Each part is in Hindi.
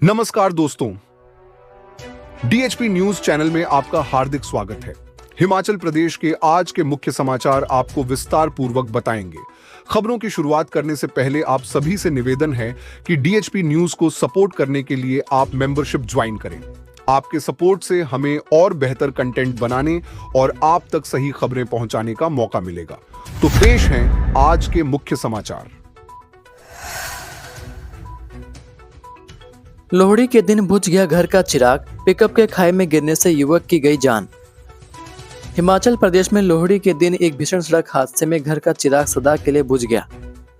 नमस्कार दोस्तों, डीएचपी न्यूज चैनल में आपका हार्दिक स्वागत है। हिमाचल प्रदेश के आज के मुख्य समाचार आपको विस्तार पूर्वक बताएंगे। खबरों की शुरुआत करने से पहले आप सभी से निवेदन है कि डीएचपी न्यूज को सपोर्ट करने के लिए आप मेंबरशिप ज्वाइन करें। आपके सपोर्ट से हमें और बेहतर कंटेंट बनाने और आप तक सही खबरें पहुंचाने का मौका मिलेगा। तो पेश हैं आज के मुख्य समाचार। लोहड़ी के दिन बुझ गया घर का चिराग, पिकअप के खाई में गिरने से युवक की गई जान। हिमाचल प्रदेश में लोहड़ी के दिन एक भीषण सड़क हादसे में घर का चिराग सदा के लिए बुझ गया।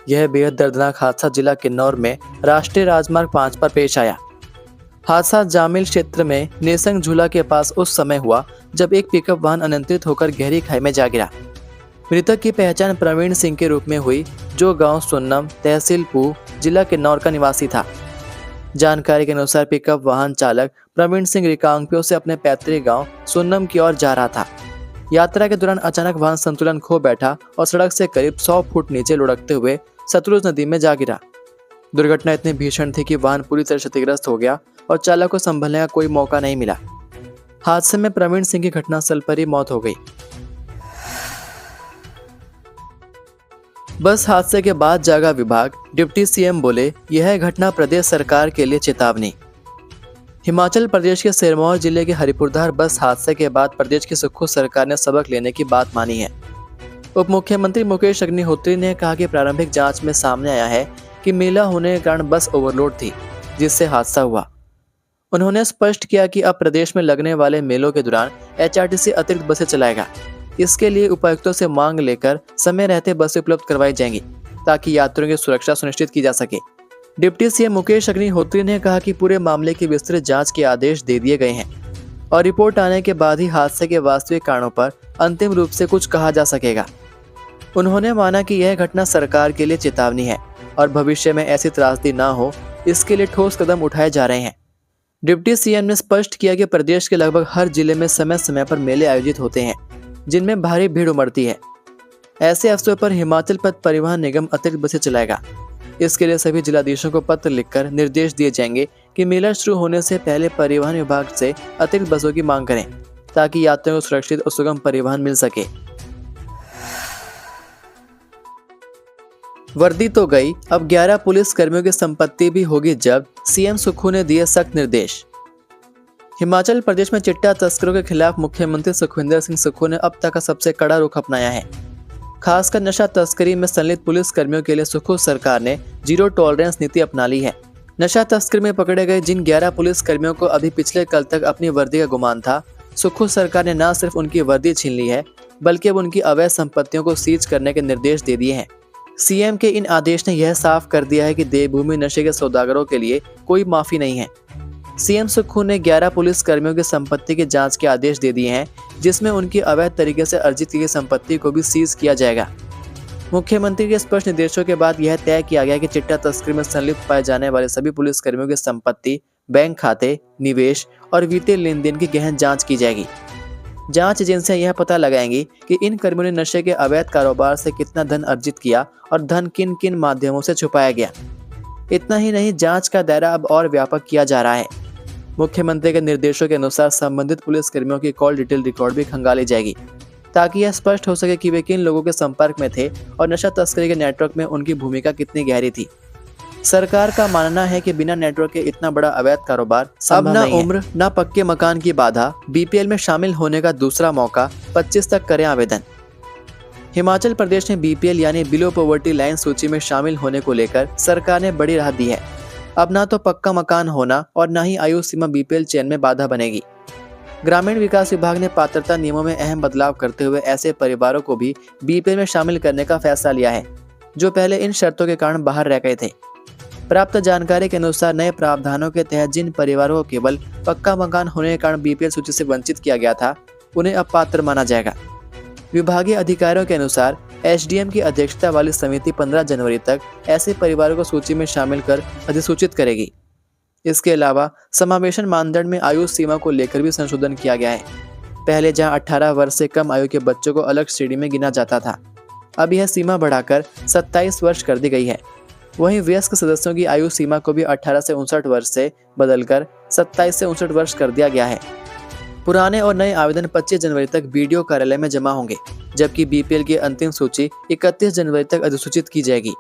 यह बेहद दर्दनाक हादसा जिला किन्नौर में राष्ट्रीय राजमार्ग 5 पर पेश आया। हादसा जामिल क्षेत्र में नेसंग झूला के पास उस समय हुआ जब एक पिकअप वाहन अनियंत्रित होकर गहरी खाई में जा गिरा। मृतक की पहचान प्रवीण सिंह के रूप में हुई, जो गांव सुन्नम, तहसील पू, जिला किन्नौर का निवासी था। जानकारी के अनुसार पिकअप वाहन चालक प्रवीण सिंह रिकांगपियो से अपने पैतृक गांव सुन्नम की ओर जा रहा था। यात्रा के दौरान अचानक वाहन संतुलन खो बैठा और सड़क से करीब 100 फुट नीचे लुढ़कते हुए सतलुज नदी में जा गिरा। दुर्घटना इतनी भीषण थी कि वाहन पूरी तरह क्षतिग्रस्त हो गया और चालक को संभलने का कोई मौका नहीं मिला। हादसे में प्रवीण सिंह की घटनास्थल पर ही मौत हो गई। बस हादसे के बाद जागा विभाग, डिप्टी सीएम बोले, यह घटना प्रदेश सरकार के लिए चेतावनी। हिमाचल प्रदेश के सिरमौर जिले के हरिपुरधार बस हादसे के बाद प्रदेश की सुक्खू सरकार ने सबक लेने की बात मानी है। उप मुख्यमंत्री मुकेश अग्निहोत्री ने कहा कि प्रारंभिक जांच में सामने आया है कि मेला होने के कारण बस ओवरलोड थी, जिससे हादसा हुआ। उन्होंने स्पष्ट किया कि अब प्रदेश में लगने वाले मेलों के दौरान एचआरटीसी अतिरिक्त बसें चलाएगा। इसके लिए उपायुक्तों से मांग लेकर समय रहते बसें उपलब्ध करवाई जाएंगी ताकि यात्रियों की सुरक्षा सुनिश्चित की जा सके। डिप्टी सीएम मुकेश अग्निहोत्री ने कहा कि पूरे मामले की विस्तृत जांच के आदेश दे दिए गए हैं और रिपोर्ट आने के बाद ही हादसे के वास्तविक कारणों पर अंतिम रूप से कुछ कहा जा सकेगा। उन्होंने माना कि यह घटना सरकार के लिए चेतावनी है और भविष्य में ऐसी त्रासदी न हो, इसके लिए ठोस कदम उठाए जा रहे हैं। डिप्टी सीएम ने स्पष्ट किया कि प्रदेश के लगभग हर जिले में समय समय पर मेले आयोजित होते हैं जिनमें भारी भीड़ उमड़ती है। ऐसे अवसरों पर हिमाचल पथ परिवहन निगम अतिरिक्त बसें चलाएगा। इसके लिए सभी जिलाधीशों को पत्र लिखकर निर्देश दिए जाएंगे कि मेला शुरू होने से पहले परिवहन विभाग से अतिरिक्त बसों की मांग करें ताकि यात्रियों को सुरक्षित और सुगम परिवहन मिल सके। वर्दी तो गई, अब 11 पुलिस कर्मियों की संपत्ति भी होगी जब्त, सीएम सुक्खू ने दिए सख्त निर्देश। हिमाचल प्रदेश में चिट्टा तस्करों के खिलाफ मुख्यमंत्री सुखविंदर सिंह सुक्खू ने अब तक का सबसे कड़ा रुख अपनाया है। खासकर नशा तस्करी में संलिप्त पुलिस कर्मियों के लिए सुक्खू सरकार ने जीरो टॉलरेंस नीति अपना ली है। नशा तस्करी में पकड़े गए जिन 11 पुलिस कर्मियों को अभी पिछले कल तक अपनी वर्दी का गुमान था, सुक्खू सरकार ने न सिर्फ उनकी वर्दी छीन ली है बल्कि अब उनकी अवैध संपत्तियों को सीज करने के निर्देश दे दिए हैं। सीएम के इन आदेश ने यह साफ कर दिया है कि देवभूमि नशे के सौदागरों के लिए कोई माफी नहीं है। सीएम सुक्खू ने 11 पुलिस कर्मियों की संपत्ति की जांच के आदेश दे दिए हैं, जिसमें उनकी अवैध तरीके से अर्जित की गई संपत्ति को भी सीज किया जाएगा। मुख्यमंत्री के स्पष्ट निर्देशों के बाद यह तय किया गया कि चिट्टा तस्करी में संलिप्त पाए जाने वाले सभी पुलिस कर्मियों की संपत्ति, बैंक खाते, निवेश और वित्तीय लेन देन की गहन जाँच की जाएगी। जांच एजेंसियां यह पता लगाएंगी कि इन कर्मियों ने नशे के अवैध कारोबार से कितना धन अर्जित किया और धन किन किन माध्यमों से छुपाया गया। इतना ही नहीं, जांच का दायरा अब और व्यापक किया जा रहा है। मुख्यमंत्री के निर्देशों के अनुसार संबंधित पुलिस कर्मियों की कॉल डिटेल रिकॉर्ड भी खंगाली जाएगी ताकि यह स्पष्ट हो सके कि वे किन लोगों के संपर्क में थे और नशा तस्करी के नेटवर्क में उनकी भूमिका कितनी गहरी थी। सरकार का मानना है कि बिना नेटवर्क के इतना बड़ा अवैध कारोबार अब न उम्र न पक्के मकान की बाधा, बीपीएल में शामिल होने का दूसरा मौका, 25 तक करें आवेदन। हिमाचल प्रदेश ने बीपीएल यानी बिलो पॉवर्टी लाइन सूची में शामिल होने को लेकर सरकार ने बड़ी राहत दी है। अब ना तो पक्का मकान होना और न ही आयु सीमा बीपीएल चयन में बाधा बनेगी। ग्रामीण विकास विभाग ने पात्रता नियमों में अहम बदलाव करते हुए ऐसे परिवारों को भी बीपीएल में शामिल करने का फैसला लिया है जो पहले इन शर्तों के कारण बाहर रह गए थे। प्राप्त जानकारी के अनुसार नए प्रावधानों के तहत जिन परिवारों को केवल पक्का मकान होने के कारण बीपीएल सूची से वंचित किया गया था, उन्हें अब पात्र माना जाएगा। विभागीय अधिकारियों के अनुसार एसडीएम की अध्यक्षता वाली समिति 15 जनवरी तक ऐसे परिवारों को सूची में शामिल कर अधिसूचित करेगी। इसके अलावा समावेशन मानदंड में आयु सीमा को लेकर भी संशोधन किया गया है। पहले जहां 18 वर्ष से कम आयु के बच्चों को अलग श्रेणी में गिना जाता था, अब यह सीमा बढ़ाकर 27 वर्ष कर दी गई है। वहीं वयस्क सदस्यों की आयु सीमा को भी 18 से 59 वर्ष से बदलकर 27 से 59 वर्ष कर दिया गया है। पुराने और नए आवेदन 25 जनवरी तक बीडीओ कार्यालय में जमा होंगे, जबकि बीपीएल की अंतिम सूची 31 जनवरी तक अधिसूचित की जाएगी।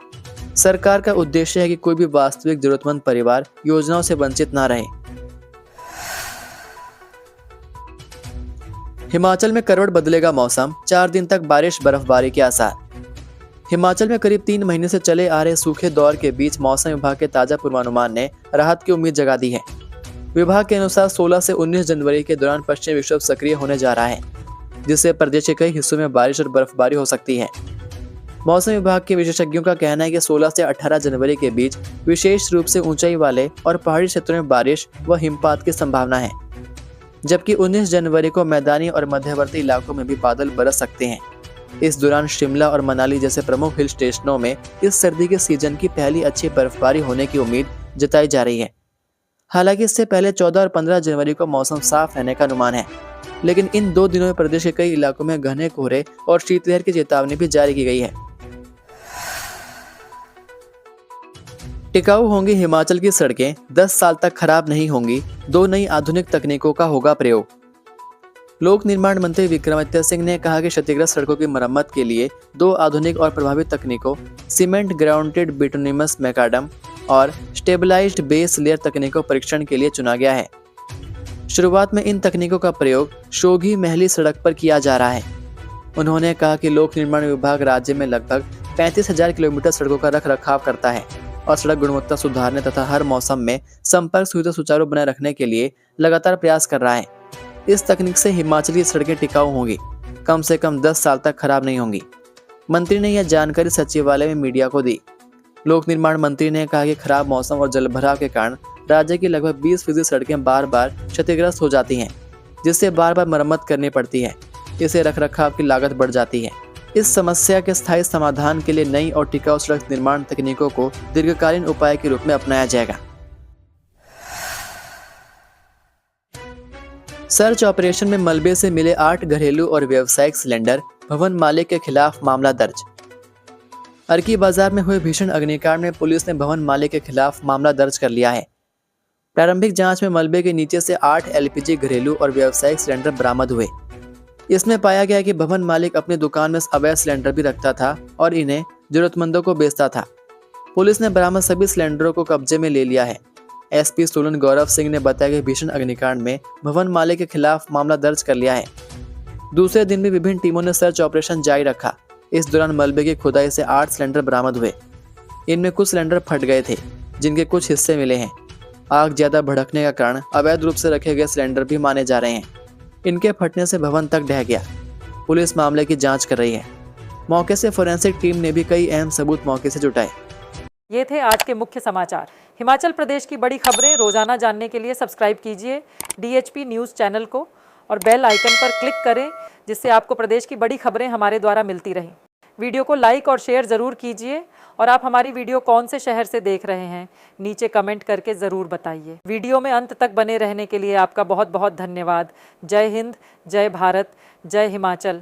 सरकार का उद्देश्य है कि कोई भी वास्तविक जरूरतमंद परिवार योजनाओं से वंचित न रहे। हिमाचल में करवट बदलेगा मौसम, 4 दिन तक बारिश बर्फबारी के आसार। हिमाचल में करीब 3 महीने से चले आ रहे सूखे दौर के बीच मौसम विभाग के ताजा पूर्वानुमान ने राहत की उम्मीद जगा दी है। विभाग के अनुसार 16 से 19 जनवरी के दौरान पश्चिमी विक्षोभ सक्रिय होने जा रहा है, जिससे प्रदेश के कई हिस्सों में बारिश और बर्फबारी हो सकती है। मौसम विभाग के विशेषज्ञों का कहना है कि 16 से 18 जनवरी के बीच विशेष रूप से ऊंचाई वाले और पहाड़ी क्षेत्रों में बारिश व हिमपात की संभावना है, जबकि 19 जनवरी को मैदानी और मध्यवर्ती इलाकों में भी बादल बरस सकते हैं। इस दौरान शिमला और मनाली जैसे प्रमुख हिल स्टेशनों में इस सर्दी के सीजन की पहली अच्छी बर्फबारी होने की उम्मीद जताई जा रही है। हालांकि इससे पहले 14 और 15 जनवरी को मौसम साफ रहने का अनुमान है, लेकिन इन 2 दिनों में प्रदेश के कई इलाकों में घने कोहरे और शीतलहर की चेतावनी भी जारी की गई है। टिकाऊ होंगी हिमाचल की सड़कें, 10 साल तक खराब नहीं होंगी, 2 नई आधुनिक तकनीकों का होगा प्रयोग। लोक निर्माण मंत्री विक्रमादित्य सिंह ने कहा कि क्षतिग्रस्त सड़कों की मरम्मत के लिए 2 आधुनिक और प्रभावी तकनीकों सीमेंट ग्राउंडेड बिटुमिनस मैकाडम और स्टेबलाइज्ड बेस लेयर तकनीकों परीक्षण के लिए चुना गया है। शुरुआत में इन तकनीकों का प्रयोग शोघी महली सड़क पर किया जा रहा है। उन्होंने कहा कि लोक निर्माण विभाग राज्य में लगभग 35,000 किलोमीटर सड़कों का रख रखाव करता है और सड़क गुणवत्ता सुधारने तथा हर मौसम में संपर्क सुविधा सुचारू बनाए रखने के लिए लगातार प्रयास कर रहा है। इस तकनीक से हिमाचल की सड़कें टिकाऊ होंगी, कम से कम 10 साल तक खराब नहीं होंगी। मंत्री ने यह जानकारी सचिवालय में मीडिया को दी। लोक निर्माण मंत्री ने कहा कि खराब मौसम और जलभराव के कारण राज्य की लगभग 20% सड़कें बार बार क्षतिग्रस्त हो जाती हैं, जिससे बार बार मरम्मत करनी पड़ती है। इससे रखरखाव की लागत बढ़ जाती है। इस समस्या के स्थायी समाधान के लिए नई और टिकाऊ सड़क निर्माण तकनीकों को दीर्घकालीन उपाय के रूप में अपनाया जाएगा। सर्च ऑपरेशन में मलबे से मिले 8 घरेलू और व्यावसायिक सिलेंडर, भवन मालिक के खिलाफ मामला दर्ज। अर्की बाजार में हुए भीषण अग्निकांड में पुलिस ने भवन मालिक के खिलाफ मामला दर्ज कर लिया है। प्रारंभिक जांच में मलबे के नीचे से 8 एलपीजी घरेलू और व्यावसायिक सिलेंडर बरामद हुए। इसमें पाया गया कि भवन मालिक अपनी दुकान में अवैध सिलेंडर भी रखता था और इन्हें जरूरतमंदों को बेचता था। पुलिस ने बरामद सभी सिलेंडरों को कब्जे में ले लिया है। एसपी सोलन गौरव सिंह ने बताया कि भीषण अग्निकांड में भवन मालिक के खिलाफ मामला दर्ज कर लिया है। दूसरे दिन भी विभिन्न टीमों ने सर्च ऑपरेशन जारी रखा। इस दौरान मलबे की खुदाई से 8 सिलेंडर बरामद हुए। इनमें कुछ सिलेंडर फट गए थे, जिनके कुछ हिस्से मिले हैं। आग ज्यादा भड़कने का कारण अवैध रूप से रखे गए सिलेंडर भी माने जा रहे हैं। इनके फटने से भवन तक ढह गया। पुलिस मामले की जांच कर रही है। मौके से फोरेंसिक टीम ने भी कई अहम सबूत मौके से जुटाए। ये थे आज के मुख्य समाचार। हिमाचल प्रदेश की बड़ी खबरें रोजाना जानने के लिए सब्सक्राइब कीजिए DHP न्यूज़ चैनल को और बेल आइकन पर क्लिक करें, जिससे आपको प्रदेश की बड़ी खबरें हमारे द्वारा मिलती रहें। वीडियो को लाइक और शेयर ज़रूर कीजिए और आप हमारी वीडियो कौन से शहर से देख रहे हैं नीचे कमेंट करके ज़रूर बताइए। वीडियो में अंत तक बने रहने के लिए आपका बहुत बहुत धन्यवाद। जय हिंद, जय भारत, जय हिमाचल।